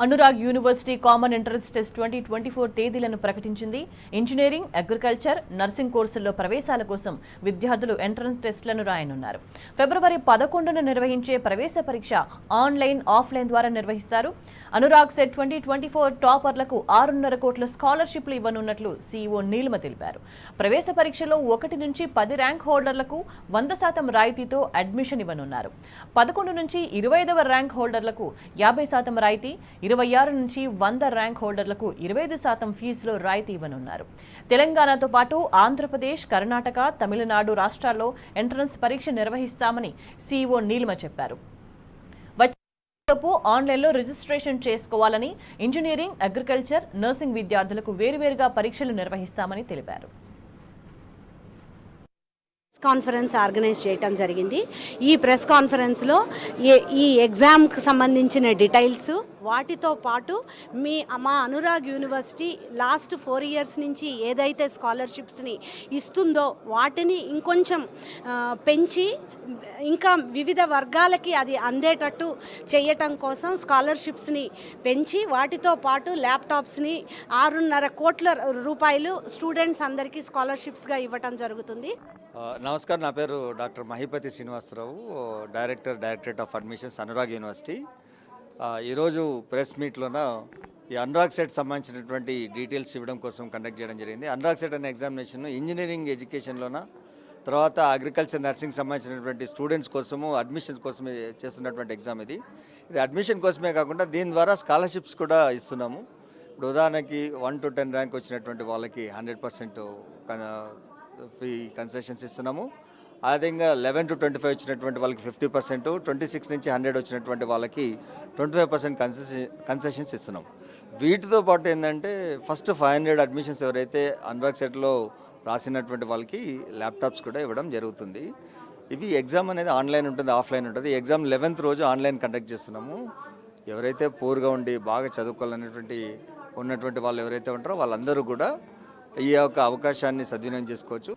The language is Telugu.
Anurag university common entrance test 2024 తేదీలను ప్రకటించింది. ఇంజనీరింగ్, అగ్రికల్చర్, నర్సింగ్ కోర్సుల్లో ప్రవేశాల కోసం విద్యార్థులు ఎంట్రన్స్ టెస్టులను రాయనున్నారు. ఫిబ్రవరి 11న నిర్వహించే ప్రవేశ పరీక్ష ఆన్లైన్, ఆఫ్లైన్ ద్వారా నిర్వహిస్తారు. అనురాగ్ సెట్ 2024 టాపర్లకు 6.5 కోట్ల స్కాలర్షిప్లు ఇవ్వనున్నట్లు సీఈఓ నీలిమ తెలిపారు. ప్రవేశ పరీక్షలో 1 నుంచి 10 ర్యాంక్ హోల్డర్లకు 100% రాయితీతో అడ్మిషన్ ఇవ్వనున్నారు. 11 నుంచి 25వ ర్యాంక్ హోల్డర్లకు 50% రాయితీ, 26 నుంచి 100 ర్యాంక్ హోల్డర్లకు 25% ఫీజులో రాయితీ ఇవ్వనున్నారు. తెలంగాణతో పాటు ఆంధ్రప్రదేశ్, కర్ణాటక, తమిళనాడు రాష్ట్రాల్లో ఎంట్రన్స్ పరీక్ష నిర్వహిస్తామని సీఈఓ నీలిమ చెప్పారు. వచ్చేలోపు ఆన్లైన్లో రిజిస్ట్రేషన్ చేసుకోవాలని, ఇంజనీరింగ్, అగ్రికల్చర్, నర్సింగ్ విద్యార్థులకు వేరువేరుగా పరీక్షలు నిర్వహిస్తామని తెలిపారు. కాన్ఫరెన్స్ ఆర్గనైజ్ చేయటం జరిగింది. ఈ ప్రెస్ కాన్ఫరెన్స్లో ఈ ఎగ్జామ్కి సంబంధించిన డీటెయిల్స్, వాటితో పాటు మా అనురాగ్ యూనివర్సిటీ లాస్ట్ 4 ఇయర్స్ నుంచి ఏదైతే స్కాలర్షిప్స్ని ఇస్తుందో వాటిని ఇంకొంచెం పెంచి ఇంకా వివిధ వర్గాలకి అది అందేటట్టు చేయటం కోసం స్కాలర్షిప్స్ని పెంచి వాటితో పాటు ల్యాప్టాప్స్ని 6.5 కోట్ల రూపాయలు స్టూడెంట్స్ అందరికీ స్కాలర్షిప్స్గా ఇవ్వటం జరుగుతుంది. నమస్కారం, నా పేరు doctor Mahipati Srinivasarao, directorate of admissions, Anurag university. ఈరోజు ప్రెస్ మీట్లోన ఈ అనురాగ్ సెట్ సంబంధించినటువంటి డీటెయిల్స్ ఇవ్వడం కోసం కండక్ట్ చేయడం జరిగింది. అనురాగ్ సెట్ అనే ఎగ్జామినేషన్ ఇంజనీరింగ్ ఎడ్యుకేషన్లోన, తర్వాత అగ్రికల్చర్, నర్సింగ్ సంబంధించినటువంటి స్టూడెంట్స్ కోసము అడ్మిషన్ కోసమే చేస్తున్నటువంటి ఎగ్జామ్. ఇది అడ్మిషన్ కోసమే కాకుండా దీని ద్వారా స్కాలర్షిప్స్ కూడా ఇస్తున్నాము. ఇప్పుడు ఉదాహరణకి 1 to 10 ర్యాంక్ వచ్చినటువంటి వాళ్ళకి 100% ఫీ కన్సెషన్స్ ఇస్తున్నాము. అదేవిధంగా 11 to 25 వచ్చినటువంటి వాళ్ళకి 50%, 26 నుంచి 100 వచ్చినటువంటి వాళ్ళకి 25% కన్సెషన్స్ ఇస్తున్నాం. వీటితో పాటు ఏంటంటే ఫస్ట్ 500 అడ్మిషన్స్ ఎవరైతే అనురాగ్ సెట్లో రాసినటువంటి వాళ్ళకి ల్యాప్టాప్స్ కూడా ఇవ్వడం జరుగుతుంది. ఇవి ఎగ్జామ్ అనేది ఆన్లైన్ ఉంటుంది, ఆఫ్లైన్ ఉంటుంది. ఎగ్జామ్ 11th రోజు ఆన్లైన్ కండక్ట్ చేస్తున్నాము. ఎవరైతే పూర్గా ఉండి బాగా ఉన్నటువంటి వాళ్ళు ఎవరైతే ఉంటారో వాళ్ళందరూ కూడా ఈ యొక్క అవకాశాన్ని సద్వినియోగం చేసుకోవచ్చు.